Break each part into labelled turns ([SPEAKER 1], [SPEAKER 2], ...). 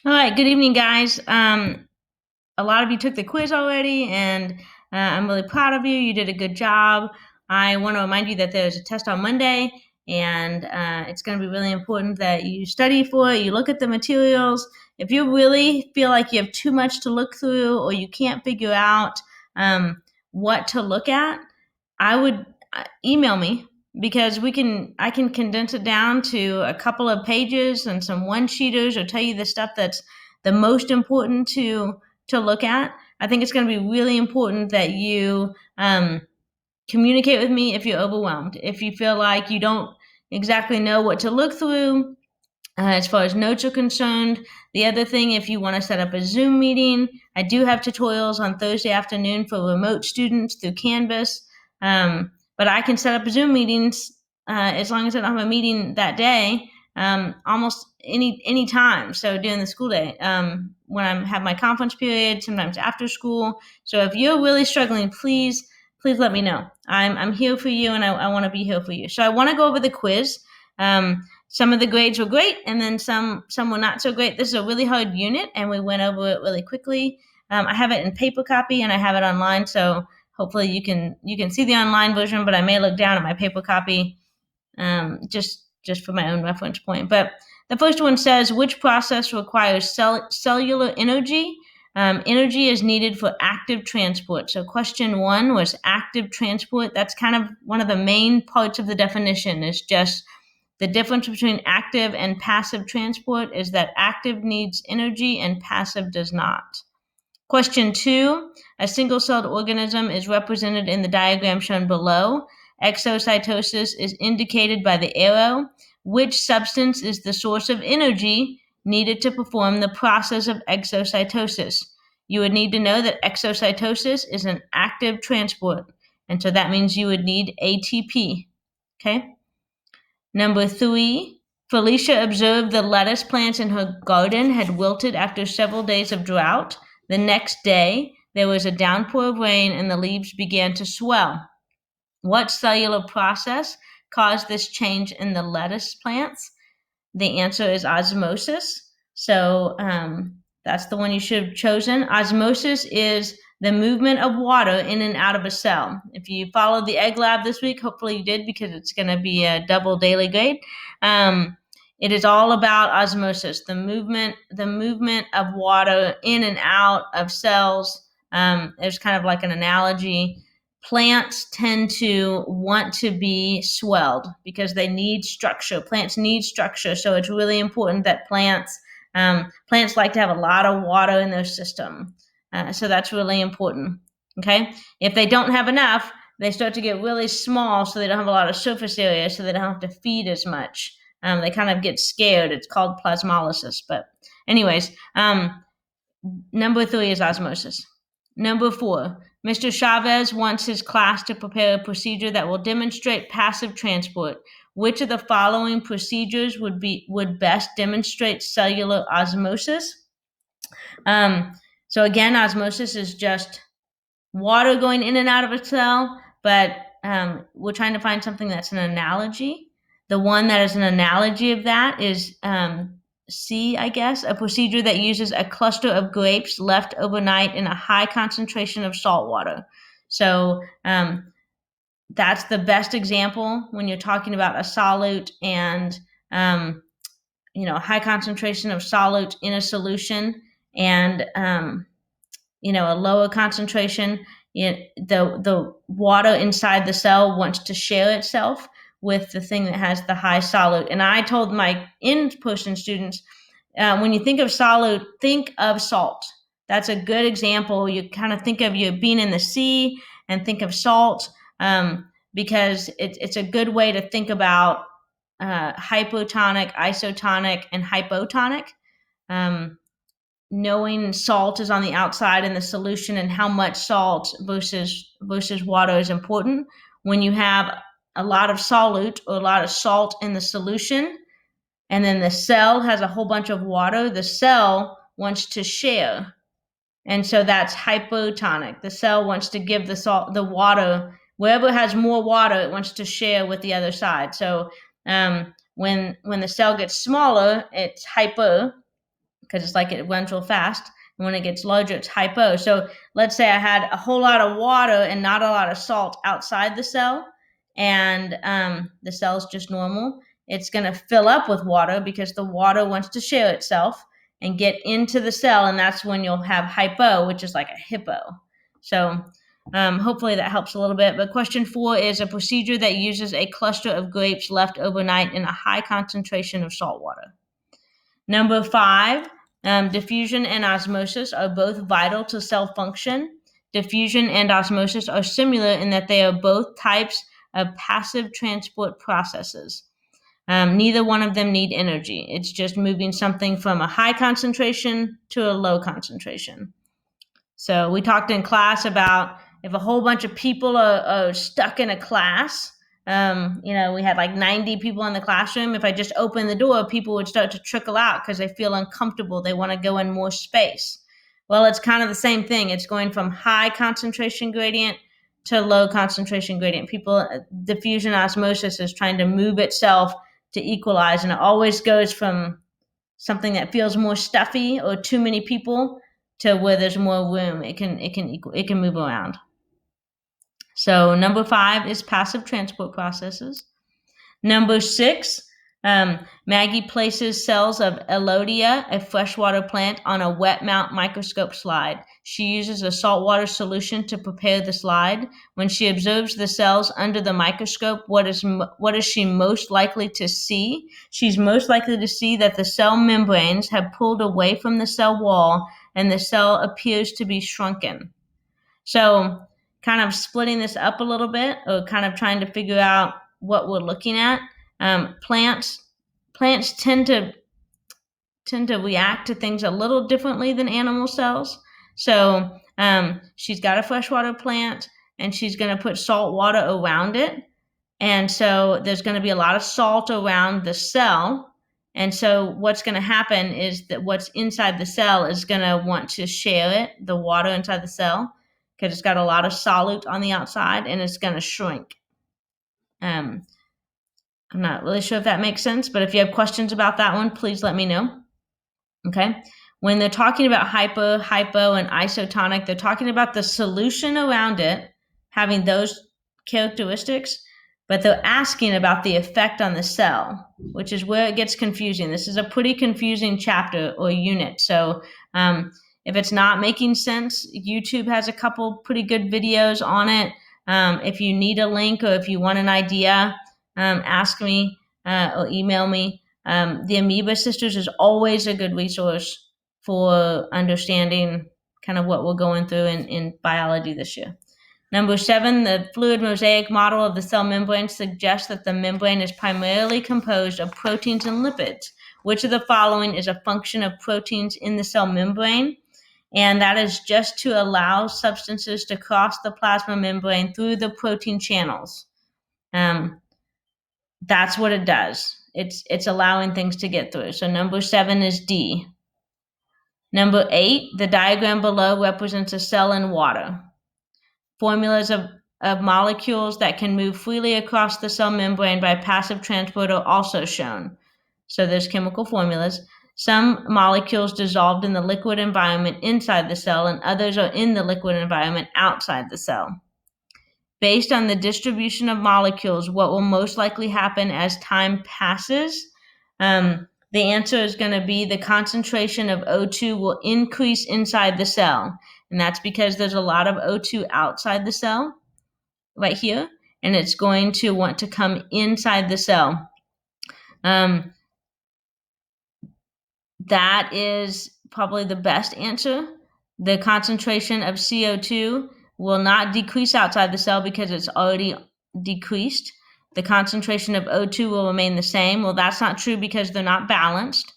[SPEAKER 1] All right, good evening, guys. A lot of you took the quiz already, and I'm really proud of you. You did a good job. I want to remind you that there's a test on Monday, and it's going to be really important that you study for it. You look at the materials. If you really feel like you have too much to look through, or you can't figure out what to look at, I would email me because I can condense it down to a couple of pages and some one sheeters, or tell you the stuff that's the most important to look at. I think it's going to be really important that you communicate with me if you're overwhelmed. If you feel like you don't exactly know what to look through, as far as notes are concerned. The other thing, if you want to set up a Zoom meeting, I do have tutorials on Thursday afternoon for remote students through Canvas. But I can set up Zoom meetings as long as I don't have a meeting that day, almost any time. So during the school day, when I have my conference period, sometimes after school. So if you're really struggling, please let me know. I'm here for you, and I want to be here for you. So I want to go over the quiz. Some of the grades were great, and then some were not so great. This is a really hard unit, and we went over it really quickly. I have it in paper copy, and I have it online, so hopefully you can see the online version. But I may look down at my paper copy, just for my own reference point. But the first one says, which process requires cellular energy? Energy is needed for active transport. So question one was active transport. That's kind of one of the main parts of the definition, is just the difference between active and passive transport is that active needs energy and passive does not. Question two, a single-celled organism is represented in the diagram shown below. Exocytosis is indicated by the arrow. Which substance is the source of energy needed to perform the process of exocytosis? You would need to know that exocytosis is an active transport, and so that means you would need ATP. Okay? Number three, Felicia observed the lettuce plants in her garden had wilted after several days of drought. The next day, there was a downpour of rain and the leaves began to swell. What cellular process caused this change in the lettuce plants? The answer is osmosis. So that's the one you should have chosen. Osmosis is the movement of water in and out of a cell. If you followed the egg lab this week, hopefully you did, because it's going to be a double daily grade. It is all about osmosis, the movement of water in and out of cells. There's kind of like an analogy. Plants tend to want to be swelled because they need structure. Plants need structure, so it's really important that plants like to have a lot of water in their system. So that's really important. Okay, if they don't have enough, they start to get really small, so they don't have a lot of surface area, so they don't have to feed as much. They kind of get scared. It's called plasmolysis. But anyways, number three is osmosis. Number four, Mr. Chavez wants his class to prepare a procedure that will demonstrate passive transport. Which of the following procedures would best demonstrate cellular osmosis? Um, so again, osmosis is just water going in and out of a cell, but we're trying to find something that's an analogy. The one that is an analogy of that is C, I guess, a procedure that uses a cluster of grapes left overnight in a high concentration of salt water. So that's the best example when you're talking about a solute and a high concentration of solute in a solution, and a lower concentration. The water inside the cell wants to share itself with the thing that has the high solute. And I told my in-person students, when you think of solute, think of salt. That's a good example. You kind of think of you being in the sea and think of salt, because it's a good way to think about hypotonic, isotonic, and hypotonic. Knowing salt is on the outside in the solution, and how much salt versus water is important. When you have a lot of solute or a lot of salt in the solution, and then the cell has a whole bunch of water, the cell wants to share. And so that's hypotonic. The cell wants to give the water, wherever it has more water, it wants to share with the other side. So when the cell gets smaller, it's hyper. because it's like it runs real fast. And when it gets larger, it's hypo. So let's say I had a whole lot of water and not a lot of salt outside the cell, and the cell's just normal. It's going to fill up with water because the water wants to share itself and get into the cell, and that's when you'll have hypo, which is like a hippo. So hopefully that helps a little bit. But question 4 is a procedure that uses a cluster of grapes left overnight in a high concentration of salt water. Number 5, diffusion and osmosis are both vital to cell function. Diffusion and osmosis are similar in that they are both types of passive transport processes. Neither one of them need energy. It's just moving something from a high concentration to a low concentration. So we talked in class about if a whole bunch of people are stuck in a class, we had like 90 people in the classroom. If I just open the door, people would start to trickle out because they feel uncomfortable. They want to go in more space. Well, it's kind of the same thing. It's going from high concentration gradient to low concentration gradient. Diffusion osmosis is trying to move itself to equalize, and it always goes from something that feels more stuffy or too many people to where there's more room. It can move around. So number 5 is passive transport processes. Number 6, Maggie places cells of Elodia, a freshwater plant, on a wet mount microscope slide. She uses a saltwater solution to prepare the slide. When she observes the cells under the microscope, what is she most likely to see? She's most likely to see that the cell membranes have pulled away from the cell wall and the cell appears to be shrunken. So kind of splitting this up a little bit, or kind of trying to figure out what we're looking at. Plants tend to react to things a little differently than animal cells. So she's got a freshwater plant, and she's going to put salt water around it. And so there's going to be a lot of salt around the cell. And so what's going to happen is that what's inside the cell is going to want to share it, the water inside the cell, because it's got a lot of solute on the outside, and it's going to shrink. I'm not really sure if that makes sense, but if you have questions about that one, please let me know. Okay. When they're talking about hypo, and isotonic, they're talking about the solution around it having those characteristics, but they're asking about the effect on the cell, which is where it gets confusing. This is a pretty confusing chapter or unit. So if it's not making sense, YouTube has a couple pretty good videos on it. If you need a link or if you want an idea, ask me or email me. The Amoeba Sisters is always a good resource for understanding kind of what we're going through in biology this year. Number 7, the fluid mosaic model of the cell membrane suggests that the membrane is primarily composed of proteins and lipids. Which of the following is a function of proteins in the cell membrane? And that is just to allow substances to cross the plasma membrane through the protein channels. That's what it does. It's allowing things to get through. So number 7 is D. Number 8, the diagram below represents a cell in water. Formulas of molecules that can move freely across the cell membrane by passive transport are also shown. So there's chemical formulas. Some molecules dissolved in the liquid environment inside the cell, and others are in the liquid environment outside the cell. Based on the distribution of molecules, what will most likely happen as time passes? The answer is going to be the concentration of O2 will increase inside the cell. And that's because there's a lot of O2 outside the cell, right here, and it's going to want to come inside the cell. That is probably the best answer. The concentration of CO2 will not decrease outside the cell because it's already decreased. The concentration of O2 will remain the same. Well, that's not true because they're not balanced.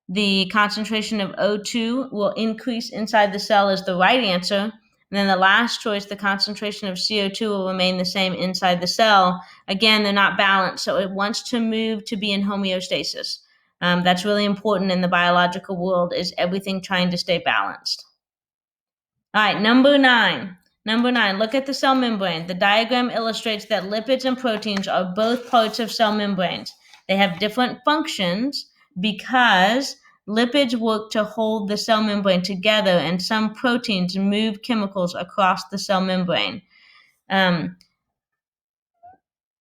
[SPEAKER 1] The concentration of O2 will increase inside the cell is the right answer. And then the last choice, the concentration of CO2 will remain the same inside the cell. Again, they're not balanced, so it wants to move to be in homeostasis. That's really important in the biological world, is everything trying to stay balanced. All right, number 9. Number 9, look at the cell membrane. The diagram illustrates that lipids and proteins are both parts of cell membranes. They have different functions because lipids work to hold the cell membrane together, and some proteins move chemicals across the cell membrane.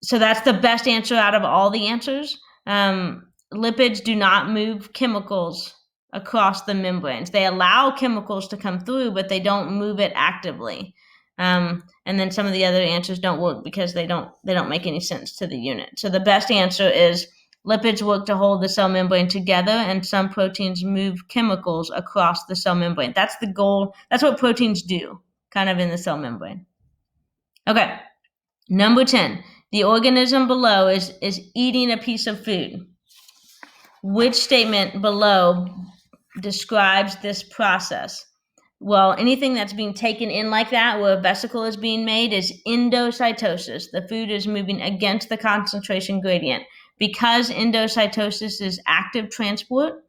[SPEAKER 1] So that's the best answer out of all the answers. Lipids do not move chemicals across the membranes. They allow chemicals to come through, but they don't move it actively. And then some of the other answers don't work because they don't make any sense to the unit. So the best answer is lipids work to hold the cell membrane together, and some proteins move chemicals across the cell membrane. That's the goal. That's what proteins do, kind of in the cell membrane. Okay, number 10. The organism below is eating a piece of food. Which statement below describes this process? Well, anything that's being taken in like that, where a vesicle is being made, is endocytosis. The food is moving against the concentration gradient. Because endocytosis is active transport,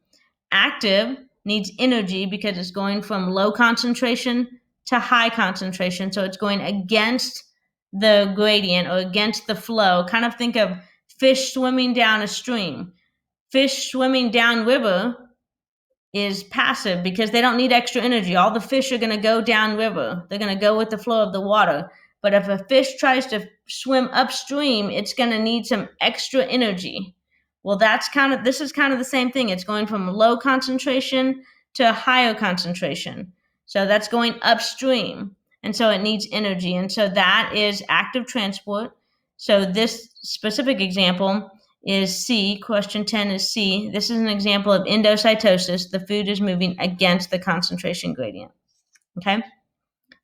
[SPEAKER 1] active needs energy because it's going from low concentration to high concentration. So it's going against the gradient or against the flow. Kind of think of fish swimming down a stream. Fish swimming downriver is passive because they don't need extra energy. All the fish are going to go downriver. They're going to go with the flow of the water. But if a fish tries to swim upstream, it's going to need some extra energy. Well, this is kind of the same thing. It's going from low concentration to higher concentration. So that's going upstream. And so it needs energy. And so that is active transport. So this specific example is C. Question 10 is C. This is an example of endocytosis. The food is moving against the concentration gradient. Okay.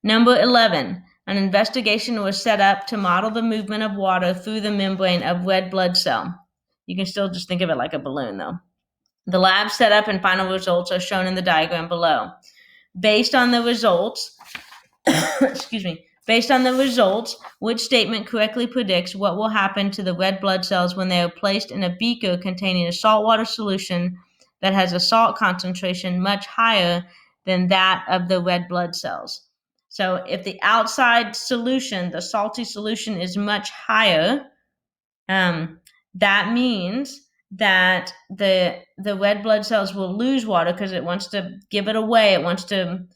[SPEAKER 1] Number 11. An investigation was set up to model the movement of water through the membrane of red blood cell. You can still just think of it like a balloon, though. The lab setup and final results are shown in the diagram below. Based on the results, which statement correctly predicts what will happen to the red blood cells when they are placed in a beaker containing a saltwater solution that has a salt concentration much higher than that of the red blood cells? So if the outside solution, the salty solution, is much higher, that means that the red blood cells will lose water because it wants to give it away. It wants to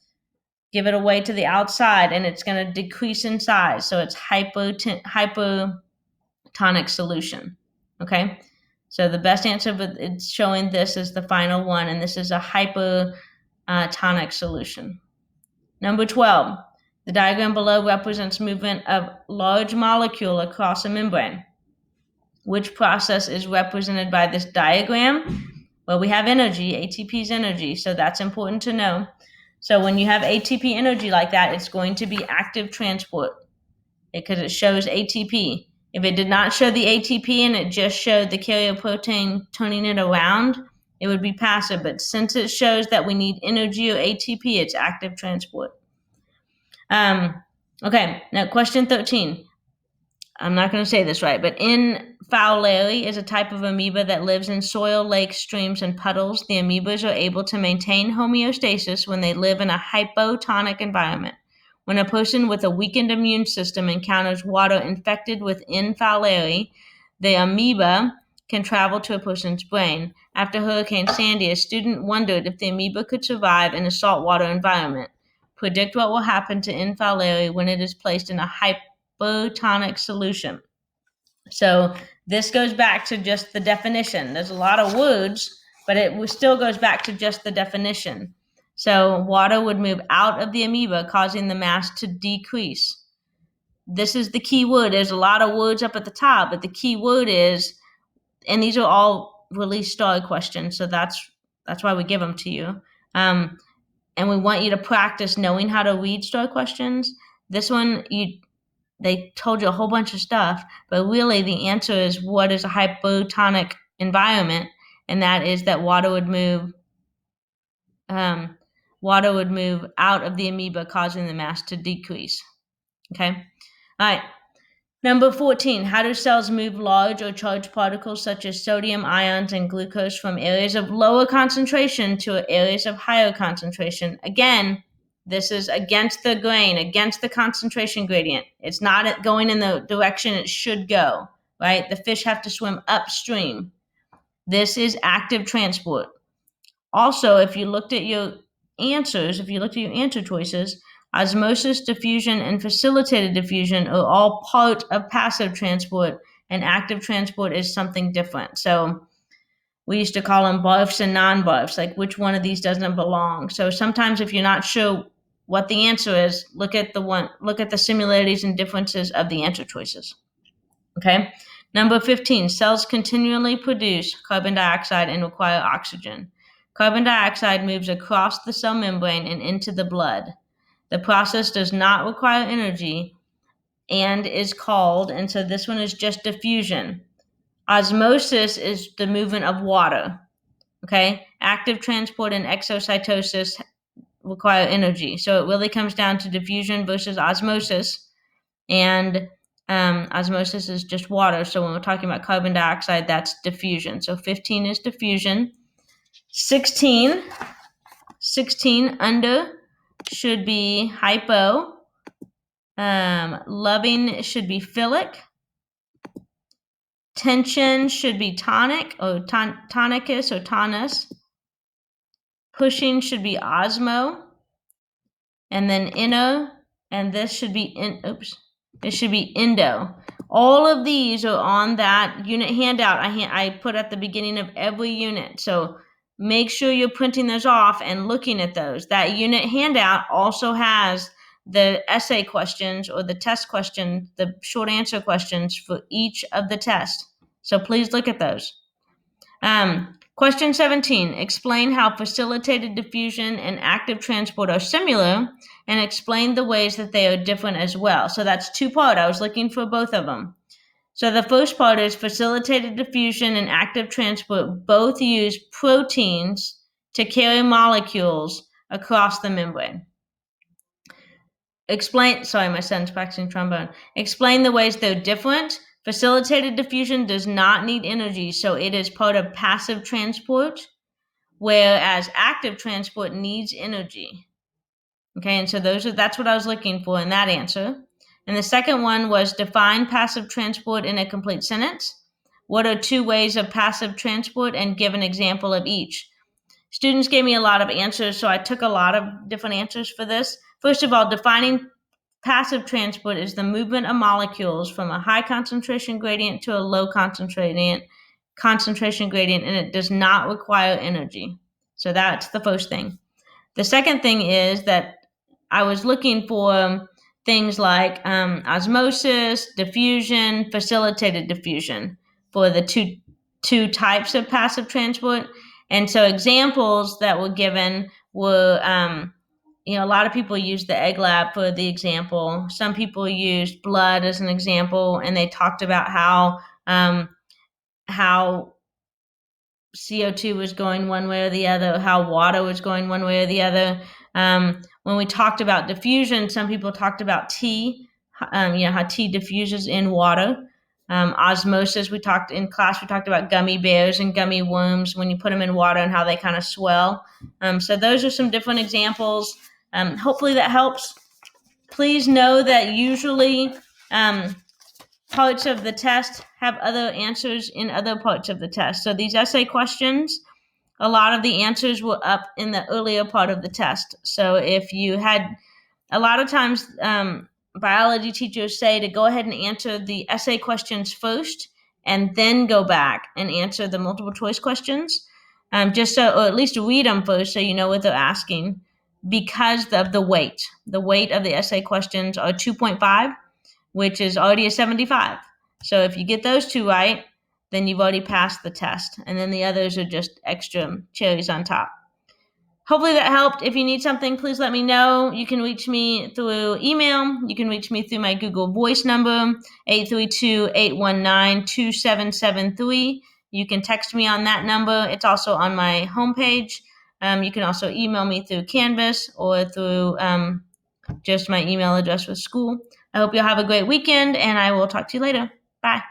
[SPEAKER 1] give it away to the outside, and it's going to decrease in size. So it's hypotonic solution. Okay, so the best answer, but it's showing this is the final one, and this is a hypotonic solution. Number 12. The diagram below represents movement of large molecule across a membrane. Which process is represented by this diagram? Well, we have energy. ATP is energy, so that's important to know. So when you have ATP energy like that, it's going to be active transport because it shows ATP. If it did not show the ATP and it just showed the carrier protein turning it around, it would be passive. But since it shows that we need energy or ATP, it's active transport. Okay, now question 13. I'm not going to say this right, but infalliary is a type of amoeba that lives in soil, lakes, streams, and puddles. The amoebas are able to maintain homeostasis when they live in a hypotonic environment. When a person with a weakened immune system encounters water infected with infalliary, the amoeba can travel to a person's brain. After Hurricane Sandy, a student wondered if the amoeba could survive in a saltwater environment. Predict what will happen to infalliary when it is placed in a hypotonic solution. So this goes back to just the definition. There's a lot of words, but it still goes back to just the definition. So water would move out of the amoeba, causing the mass to decrease. This is the key word. There's a lot of words up at the top, but the key word is, and these are all release star questions, so that's why we give them to you. And we want you to practice knowing how to read star questions. This one, they told you a whole bunch of stuff, but really the answer is what is a hypotonic environment, and that is that water would move out of the amoeba, causing the mass to decrease. Okay? All right. Number 14, how do cells move large or charged particles such as sodium ions and glucose from areas of lower concentration to areas of higher concentration? Again, this is against the grain, against the concentration gradient. It's not going in the direction it should go, right? The fish have to swim upstream. This is active transport. Also, if you looked at your answer choices, osmosis, diffusion, and facilitated diffusion are all part of passive transport, and active transport is something different. So we used to call them barfs and non-barfs, like which one of these doesn't belong. So sometimes if you're not sure what the answer is, look at the similarities and differences of the answer choices. Okay. Number 15, cells continually produce carbon dioxide and require oxygen. Carbon dioxide moves across the cell membrane and into the blood. The process does not require energy and is called, and so this one is just diffusion. Osmosis is the movement of water. Okay. Active transport and exocytosis require energy. So it really comes down to diffusion versus osmosis. And osmosis is just water. So when we're talking about carbon dioxide, that's diffusion. So 15 is diffusion. 16 under should be hypo. Loving should be philic. Tension should be tonic or tonicus or tonus. Pushing should be osmo. And then inno, and this should be endo. All of these are on that unit handout I put at the beginning of every unit. So make sure you're printing those off and looking at those. That unit handout also has the essay questions or the test questions, the short answer questions for each of the tests. So please look at those. Question 17, explain how facilitated diffusion and active transport are similar and explain the ways that they are different as well. So that's two-part. I was looking for both of them. So the first part is facilitated diffusion and active transport both use proteins to carry molecules across the membrane. My son's practicing trombone. Explain the ways they're different. Facilitated diffusion does not need energy, so it is part of passive transport, whereas active transport needs energy. Okay, and so that's what I was looking for in that answer. And the second one was define passive transport in a complete sentence. What are two ways of passive transport, and give an example of each? Students gave me a lot of answers, so I took a lot of different answers for this. First of all, defining passive transport is the movement of molecules from a high concentration gradient to a low concentration gradient, and it does not require energy. So that's the first thing. The second thing is that I was looking for things like osmosis, diffusion, facilitated diffusion for the two types of passive transport. And so examples that were given were a lot of people use the egg lab for the example. Some people used blood as an example, and they talked about how CO2 was going one way or the other, how water was going one way or the other. When we talked about diffusion, some people talked about tea, how tea diffuses in water. Osmosis, we talked about gummy bears and gummy worms when you put them in water and how they kind of swell. So those are some different examples. Hopefully that helps. Please know that usually parts of the test have other answers in other parts of the test. So these essay questions, a lot of the answers were up in the earlier part of the test. So if you had, a lot of times biology teachers say to go ahead and answer the essay questions first and then go back and answer the multiple choice questions, or at least read them first so you know what they're asking, because of the weight. The weight of the essay questions are 2.5, which is already a 75. So if you get those two right, then you've already passed the test. And then the others are just extra cherries on top. Hopefully that helped. If you need something, please let me know. You can reach me through email. You can reach me through my Google Voice number, 832-819-2773. You can text me on that number. It's also on my homepage. You can also email me through Canvas or through just my email address with school. I hope you'll have a great weekend, and I will talk to you later. Bye.